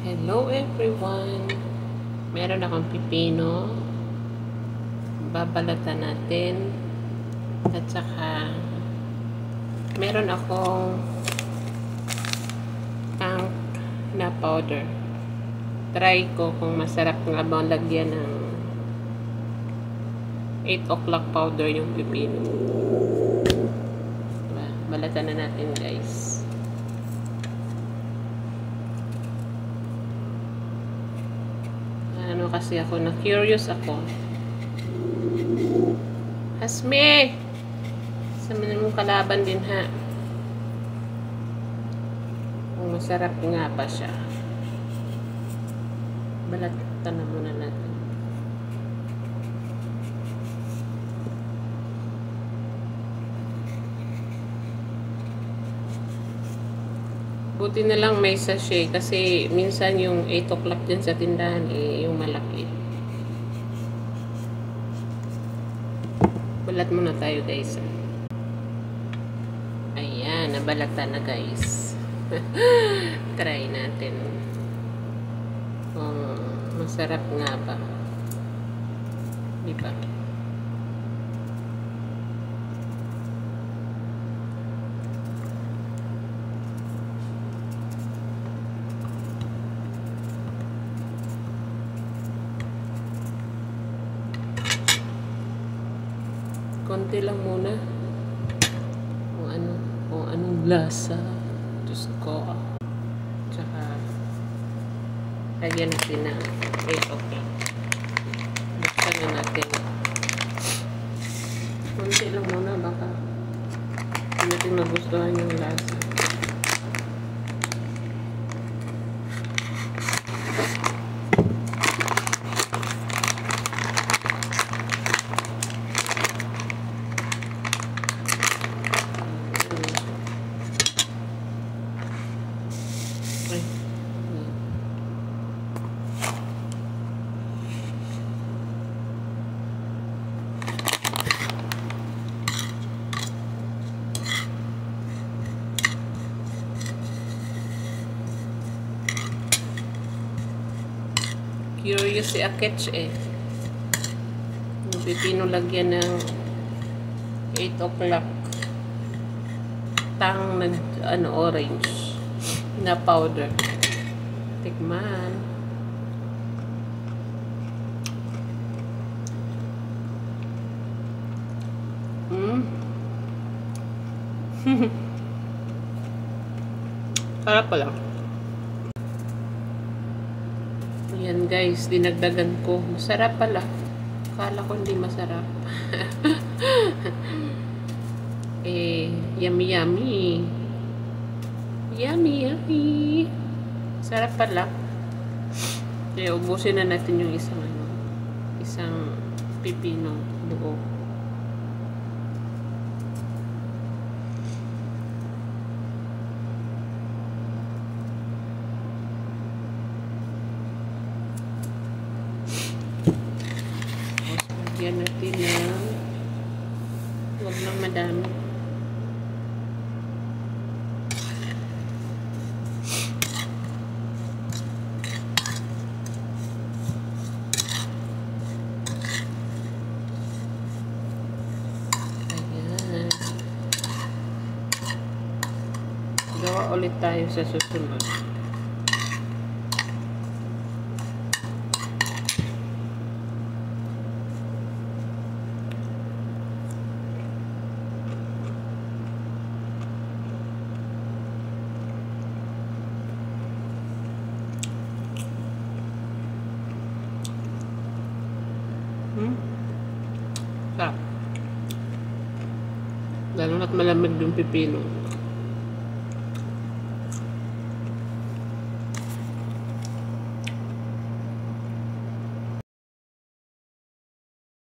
Hello everyone! Meron akong pipino. Babalatan natin. At saka meron akong tank na powder. Try ko kung masarap nga bang lagyan ng 8 o'clock powder yung pipino. Diba? Balatan na natin guys. Ano kasi ako, na-curious ako. Hasme! Sama na mong kalaban din ha. Kung masarap nga ba siya. Balatan na muna natin. Buti na lang may sachet kasi minsan yung 8 o'clock dyan sa tindahan yung malaki. Balat muna tayo guys. Ayan, nabalatan na guys. Try natin. Masarap nga ba? Diba? Konti lang muna. Kung anong lasa. Diyos ko. Tsaka, lagyan natin na 8 o'clock. Buksan na natin. Konti lang muna. Baka hindi natin magustuhan yung lasa. Curious si Akech yung pipino lagyan ng 8 o'clock tang orange na powder. Tikman. Sarap pala. Yan guys, dinagdagan ko. Masarap pala. Akala ko hindi masarap. Yummy yummy. Yummy yummy. Sarap pala. Kaya ubusin na natin yung isang pipino buo. Lagyan natin ng huwag lang madami. Ayan. Gawa ulit tayo sa susunod. Sarap. Lalo na't malamig yung pipino.